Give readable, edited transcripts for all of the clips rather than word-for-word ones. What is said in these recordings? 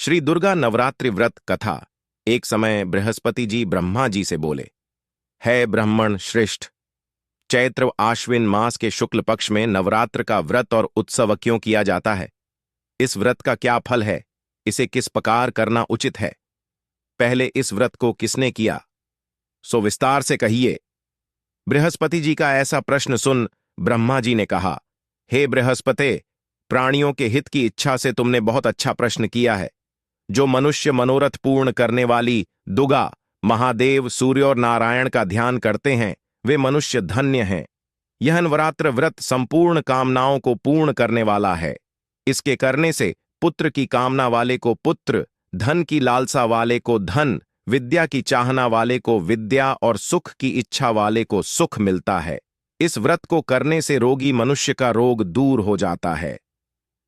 श्री दुर्गा नवरात्रि व्रत कथा। एक समय बृहस्पति जी ब्रह्मा जी से बोले, है ब्राह्मण श्रेष्ठ, चैत्र आश्विन मास के शुक्ल पक्ष में नवरात्र का व्रत और उत्सव क्यों किया जाता है? इस व्रत का क्या फल है? इसे किस प्रकार करना उचित है? पहले इस व्रत को किसने किया, सो विस्तार से कहिए। बृहस्पति जी का ऐसा प्रश्न सुन ब्रह्मा जी ने कहा, हे बृहस्पते, प्राणियों के हित की इच्छा से तुमने बहुत अच्छा प्रश्न किया है। जो मनुष्य मनोरथ पूर्ण करने वाली दुर्गा, महादेव, सूर्य और नारायण का ध्यान करते हैं, वे मनुष्य धन्य हैं। यह नवरात्र व्रत संपूर्ण कामनाओं को पूर्ण करने वाला है। इसके करने से पुत्र की कामना वाले को पुत्र, धन की लालसा वाले को धन, विद्या की चाहना वाले को विद्या और सुख की इच्छा वाले को सुख मिलता है। इस व्रत को करने से रोगी मनुष्य का रोग दूर हो जाता है,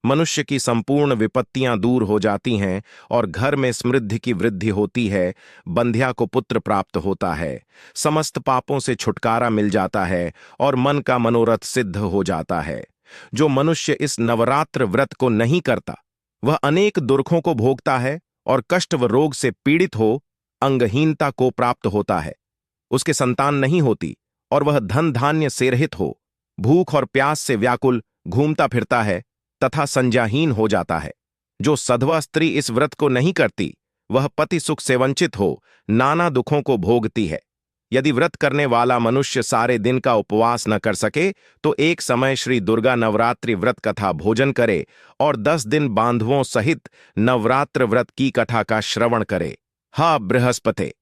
मनुष्य की संपूर्ण विपत्तियां दूर हो जाती हैं और घर में समृद्धि की वृद्धि होती है। बंध्या को पुत्र प्राप्त होता है, समस्त पापों से छुटकारा मिल जाता है और मन का मनोरथ सिद्ध हो जाता है। जो मनुष्य इस नवरात्र व्रत को नहीं करता, वह अनेक दुर्खों को भोगता है और कष्ट व रोग से पीड़ित हो अंगहीनता को प्राप्त होता है। उसके संतान नहीं होती और वह धन धान्य से रहित हो भूख और प्यास से व्याकुल घूमता फिरता है तथा संज्ञाहीन हो जाता है। जो सधवा स्त्री इस व्रत को नहीं करती, वह पति सुख से वंचित हो नाना दुखों को भोगती है। यदि व्रत करने वाला मनुष्य सारे दिन का उपवास न कर सके, तो एक समय श्री दुर्गा नवरात्रि व्रत कथा भोजन करे और 10 दिन बांधवों सहित नवरात्र व्रत की कथा का श्रवण करे। हा बृहस्पते,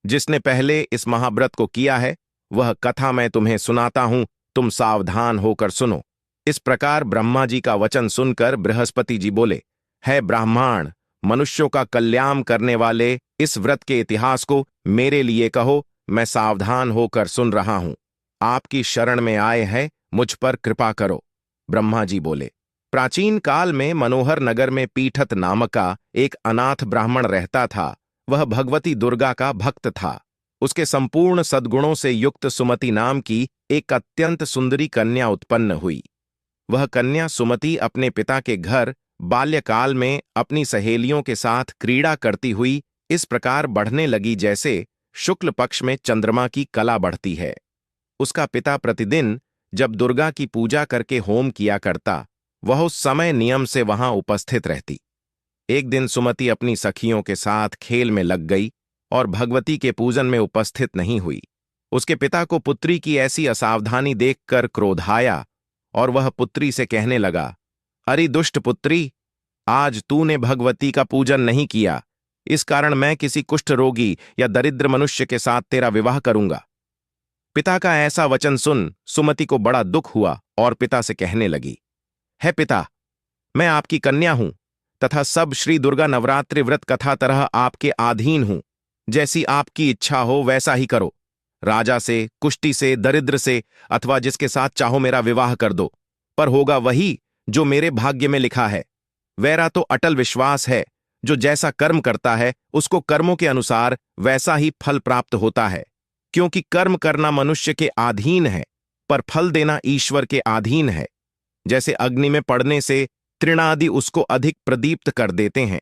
जिसने पहले इस महाव्रत को किया है, वह कथा मैं तुम्हें सुनाता हूं, तुम सावधान होकर सुनो। इस प्रकार ब्रह्मा जी का वचन सुनकर बृहस्पति जी बोले, है ब्राह्मण, मनुष्यों का कल्याण करने वाले इस व्रत के इतिहास को मेरे लिए कहो, मैं सावधान होकर सुन रहा हूं। आपकी शरण में आए हैं, मुझ पर कृपा करो। ब्रह्मा जी बोले, प्राचीन काल में मनोहर नगर में पीठत नामक का एक अनाथ ब्राह्मण रहता था। वह भगवती दुर्गा का भक्त था। उसके संपूर्ण सद्गुणों से युक्त सुमति नाम की एक अत्यंत सुंदरी कन्या उत्पन्न हुई। वह कन्या सुमति अपने पिता के घर बाल्यकाल में अपनी सहेलियों के साथ क्रीड़ा करती हुई इस प्रकार बढ़ने लगी जैसे शुक्ल पक्ष में चंद्रमा की कला बढ़ती है। उसका पिता प्रतिदिन जब दुर्गा की पूजा करके होम किया करता, वह उस समय नियम से वहां उपस्थित रहती। एक दिन सुमति अपनी सखियों के साथ खेल में लग गई और भगवती के पूजन में उपस्थित नहीं हुई। उसके पिता को पुत्री की ऐसी असावधानी देखकर क्रोध आया और वह पुत्री से कहने लगा, अरे दुष्ट पुत्री, आज तूने भगवती का पूजन नहीं किया, इस कारण मैं किसी कुष्ठ रोगी या दरिद्र मनुष्य के साथ तेरा विवाह करूंगा। पिता का ऐसा वचन सुन सुमति को बड़ा दुख हुआ और पिता से कहने लगी, है पिता, मैं आपकी कन्या हूं तथा सब श्री दुर्गा नवरात्रि व्रत कथा तरह आपके अधीन हूं। जैसी आपकी इच्छा हो वैसा ही करो। राजा से, कुष्टी से, दरिद्र से अथवा जिसके साथ चाहो मेरा विवाह कर दो, पर होगा वही जो मेरे भाग्य में लिखा है। मेरा तो अटल विश्वास है, जो जैसा कर्म करता है उसको कर्मों के अनुसार वैसा ही फल प्राप्त होता है। क्योंकि कर्म करना मनुष्य के अधीन है, पर फल देना ईश्वर के अधीन है। जैसे अग्नि में पड़ने से तृणादि उसको अधिक प्रदीप्त कर देते हैं,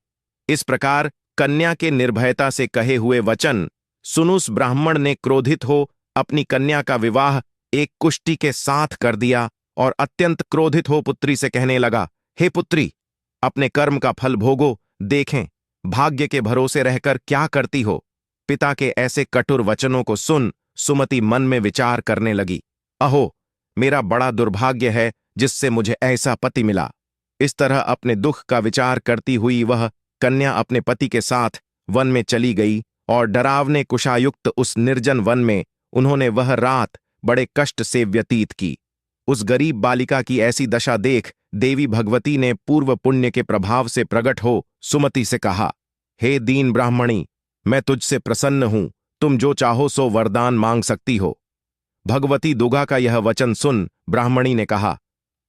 इस प्रकार कन्या के निर्भयता से कहे हुए वचन सुन उस ब्राह्मण ने क्रोधित हो अपनी कन्या का विवाह एक कुष्टी के साथ कर दिया और अत्यंत क्रोधित हो पुत्री से कहने लगा, हे पुत्री, अपने कर्म का फल भोगो, देखें भाग्य के भरोसे रहकर क्या करती हो। पिता के ऐसे कठोर वचनों को सुन सुमति मन में विचार करने लगी, अहो, मेरा बड़ा दुर्भाग्य है जिससे मुझे ऐसा पति मिला। इस तरह अपने दुख का विचार करती हुई वह कन्या अपने पति के साथ वन में चली गई और डरावने कुशायुक्त उस निर्जन वन में उन्होंने वह रात बड़े कष्ट से व्यतीत की। उस गरीब बालिका की ऐसी दशा देख देवी भगवती ने पूर्व पुण्य के प्रभाव से प्रकट हो सुमति से कहा, हे दीन ब्राह्मणी, मैं तुझसे प्रसन्न हूं, तुम जो चाहो सो वरदान मांग सकती हो। भगवती दुर्गा का यह वचन सुन ब्राह्मणी ने कहा,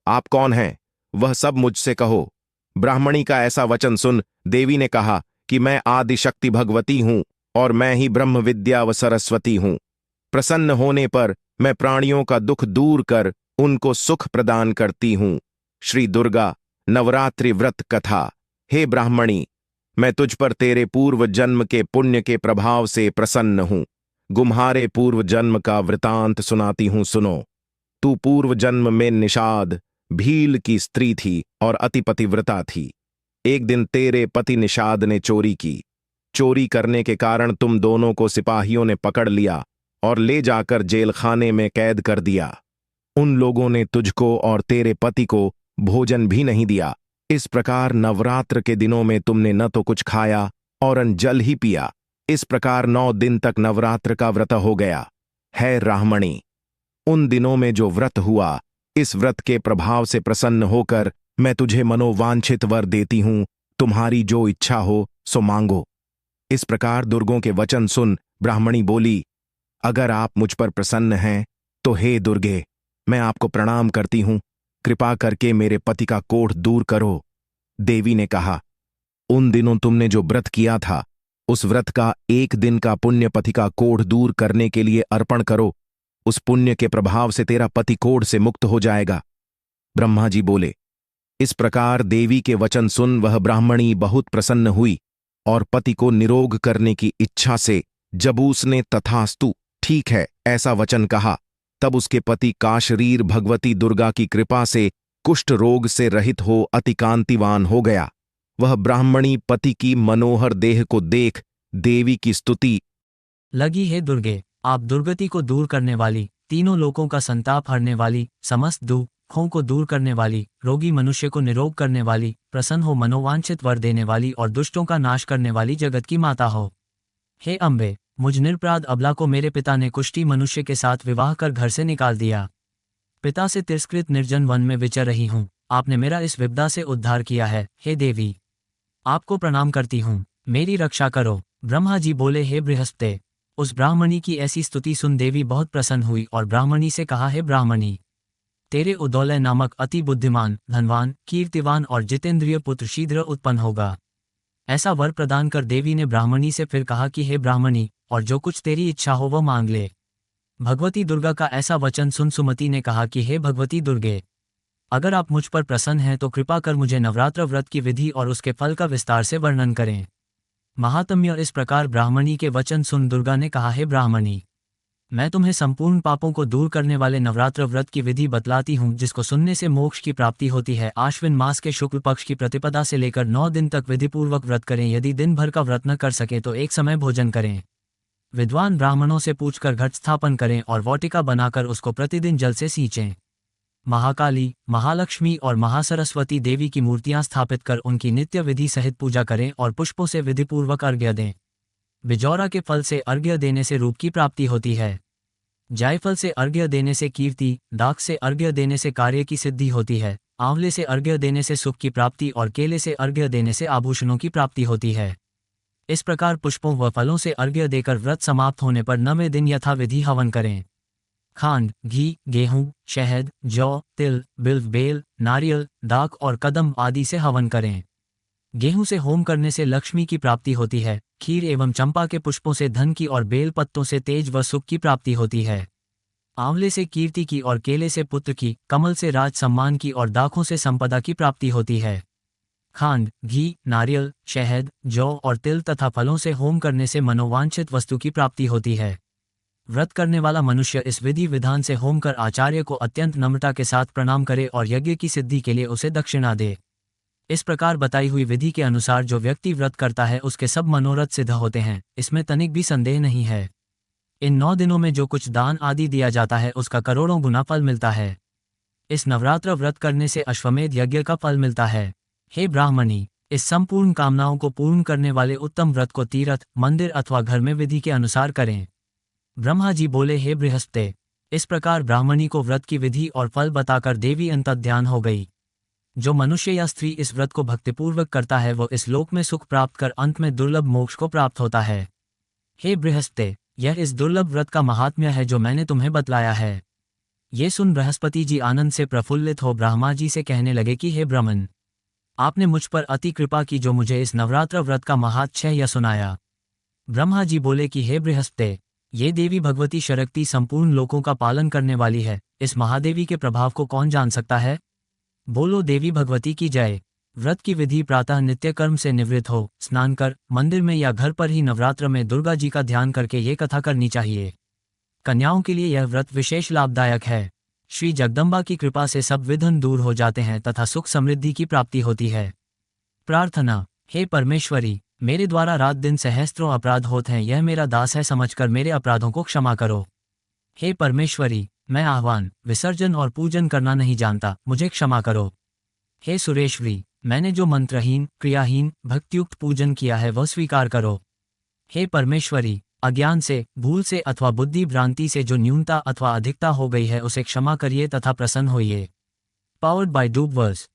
आप कौन हैं, वह सब मुझसे कहो। ब्राह्मणी का ऐसा वचन सुन देवी ने कहा कि मैं आदिशक्ति भगवती हूं और मैं ही ब्रह्म विद्या व सरस्वती हूं। प्रसन्न होने पर मैं प्राणियों का दुख दूर कर उनको सुख प्रदान करती हूं। श्री दुर्गा नवरात्रि व्रत कथा। हे ब्राह्मणी, मैं तुझ पर तेरे पूर्व जन्म के पुण्य के प्रभाव से प्रसन्न हूं। गुम्हारे पूर्व जन्म का वृतांत सुनाती हूं, सुनो। तू पूर्व जन्म में निषाद भील की स्त्री थी और अति पतिव्रता थी। एक दिन तेरे पति निषाद ने चोरी की। चोरी करने के कारण तुम दोनों को सिपाहियों ने पकड़ लिया और ले जाकर जेल खाने में कैद कर दिया। उन लोगों ने तुझको और तेरे पति को भोजन भी नहीं दिया। इस प्रकार नवरात्र के दिनों में तुमने न तो कुछ खाया और न जल ही पिया। इस प्रकार 9 दिन तक नवरात्र का व्रत हो गया। है राहमणी, उन दिनों में जो व्रत हुआ, इस व्रत के प्रभाव से प्रसन्न होकर मैं तुझे मनोवांछित वर देती हूं। तुम्हारी जो इच्छा हो सो मांगो। इस प्रकार दुर्गों के वचन सुन ब्राह्मणी बोली, अगर आप मुझ पर प्रसन्न हैं तो हे दुर्गे, मैं आपको प्रणाम करती हूं। कृपा करके मेरे पति का कोढ़ दूर करो। देवी ने कहा, उन दिनों तुमने जो व्रत किया था, उस व्रत का 1 दिन का पुण्य पति का कोढ़ दूर करने के लिए अर्पण करो। उस पुण्य के प्रभाव से तेरा पति कोढ़ से मुक्त हो जाएगा। ब्रह्मा जी बोले। इस प्रकार देवी के वचन सुन वह ब्राह्मणी बहुत प्रसन्न हुई और पति को निरोग करने की इच्छा से जब उसने तथास्तु, ठीक है, ऐसा वचन कहा, तब उसके पति का शरीर भगवती दुर्गा की कृपा से कुष्ठ रोग से रहित हो अति कांतिवान हो गया। वह ब्राह्मणी पति की मनोहर देह को देख देवी की स्तुति लगी, है दुर्गे, आप दुर्गति को दूर करने वाली, तीनों लोकों का संताप हरने वाली, समस्त दुखों को दूर करने वाली, रोगी मनुष्य को निरोग करने वाली, प्रसन्न हो मनोवांछित वर देने वाली और दुष्टों का नाश करने वाली जगत की माता हो। हे अम्बे, मुझ निरपराध अबला को मेरे पिता ने कुष्ठी मनुष्य के साथ विवाह कर घर से निकाल दिया। पिता से तिरस्कृत निर्जन वन में विचर रही हूँ। आपने मेरा इस विपदा से उद्धार किया है। हे देवी, आपको प्रणाम करती हूँ, मेरी रक्षा करो। ब्रह्मा जी बोले, हे बृहस्पति। उस ब्राह्मणी की ऐसी स्तुति सुन देवी बहुत प्रसन्न हुई और ब्राह्मणी से कहा, हे ब्राह्मणी, तेरे उदौलय नामक अति बुद्धिमान, धनवान, कीर्तिवान और जितेंद्रिय पुत्र शीघ्र उत्पन्न होगा। ऐसा वर प्रदान कर देवी ने ब्राह्मणी से फिर कहा कि हे ब्राह्मणी, और जो कुछ तेरी इच्छा हो वह मांग ले। भगवती दुर्गा का ऐसा वचन सुन सुमति ने कहा कि हे भगवती दुर्गे, अगर आप मुझ पर प्रसन्न हैं तो कृपा कर मुझे नवरात्र व्रत की विधि और उसके फल का विस्तार से वर्णन करें। महात्म्य। इस प्रकार ब्राह्मणी के वचन सुन दुर्गा ने कहा, हे ब्राह्मणी, मैं तुम्हें संपूर्ण पापों को दूर करने वाले नवरात्र व्रत की विधि बतलाती हूँ, जिसको सुनने से मोक्ष की प्राप्ति होती है। आश्विन मास के शुक्ल पक्ष की प्रतिपदा से लेकर 9 दिन तक विधिपूर्वक व्रत करें। यदि दिन भर का व्रत न कर सके तो एक समय भोजन करें। विद्वान ब्राह्मणों से पूछकर घट स्थापन करें और वाटिका बनाकर उसको प्रतिदिन जल से सींचें। महाकाली, महालक्ष्मी और महासरस्वती देवी की मूर्तियां स्थापित कर उनकी नित्य विधि सहित पूजा करें और पुष्पों से विधिपूर्वक अर्घ्य दें। बिजौरा के फल से अर्घ्य देने से रूप की प्राप्ति होती है। जायफल से अर्घ्य देने से कीर्ति, दाख से अर्घ्य देने से कार्य की सिद्धि होती है, आंवले से अर्घ्य देने से सुख की प्राप्ति और केले से अर्घ्य देने से आभूषणों की प्राप्ति होती है। इस प्रकार पुष्पों व फलों से अर्घ्य देकर व्रत समाप्त होने पर 9वें दिन यथाविधि हवन करें। खांड, घी, गेहूं, शहद, जौ, तिल, बिल्व, बेल, नारियल, दाख और कदम आदि से हवन करें। गेहूं से होम करने से लक्ष्मी की प्राप्ति होती है। खीर एवं चंपा के पुष्पों से धन की और बेल पत्तों से तेज व सुख की प्राप्ति होती है। आंवले से कीर्ति की और केले से पुत्र की, कमल से राज सम्मान की और दाखों से संपदा की प्राप्ति होती है। खांड, घी, नारियल, शहद, जौ और तिल तथा फलों से होम करने से मनोवांछित वस्तु की प्राप्ति होती है। व्रत करने वाला मनुष्य इस विधि विधान से होम कर आचार्य को अत्यंत नम्रता के साथ प्रणाम करे और यज्ञ की सिद्धि के लिए उसे दक्षिणा दे। इस प्रकार बताई हुई विधि के अनुसार जो व्यक्ति व्रत करता है उसके सब मनोरथ सिद्ध होते हैं, इसमें तनिक भी संदेह नहीं है। इन 9 दिनों में जो कुछ दान आदि दिया जाता है उसका करोड़ों गुना फल मिलता है। इस नवरात्र व्रत करने से अश्वमेध यज्ञ का फल मिलता है। हे ब्राह्मणी, इस संपूर्ण कामनाओं को पूर्ण करने वाले उत्तम व्रत को तीर्थ, मंदिर अथवा घर में विधि के अनुसार करें। ब्रह्मा जी बोले, हे बृहस्पति। इस प्रकार ब्राह्मणी को व्रत की विधि और फल बताकर देवी अंतर्ध्यान हो गई। जो मनुष्य या स्त्री इस व्रत को भक्तिपूर्वक करता है वो इस लोक में सुख प्राप्त कर अंत में दुर्लभ मोक्ष को प्राप्त होता है। हे बृहस्पति, यह इस दुर्लभ व्रत का महात्म्य है जो मैंने तुम्हें बतलाया है। ये सुन बृहस्पति जी आनंद से प्रफुल्लित हो ब्रह्मा जी से कहने लगे कि हे ब्रह्मन, आपने मुझ पर अति कृपा की जो मुझे इस नवरात्र व्रत का महात्म्य सुनाया। ब्रह्मा जी बोले कि हे बृहस्पति, ये देवी भगवती शक्ति संपूर्ण लोकों का पालन करने वाली है। इस महादेवी के प्रभाव को कौन जान सकता है? बोलो देवी भगवती की जय। व्रत की विधि: प्रातः नित्य कर्म से निवृत्त हो, स्नान कर मंदिर में या घर पर ही नवरात्र में दुर्गा जी का ध्यान करके ये कथा करनी चाहिए। कन्याओं के लिए यह व्रत विशेष लाभदायक है। श्री जगदम्बा की कृपा से सब विघ्न दूर हो जाते हैं तथा सुख समृद्धि की प्राप्ति होती है। प्रार्थना: हे परमेश्वरी, मेरे द्वारा रात दिन सहस्त्रों अपराध होते हैं, यह मेरा दास है, समझकर मेरे अपराधों को क्षमा करो। हे परमेश्वरी, मैं आह्वान, विसर्जन और पूजन करना नहीं जानता, मुझे क्षमा करो। हे सुरेश्वरी, मैंने जो मंत्रहीन, क्रियाहीन, भक्तियुक्त पूजन किया है वह स्वीकार करो। हे परमेश्वरी, अज्ञान से, भूल से अथवा बुद्धि भ्रांति से जो न्यूनता अथवा अधिकता हो गई है उसे क्षमा करिए तथा प्रसन्न होइए। पावर्ड बाय डूब वर्स।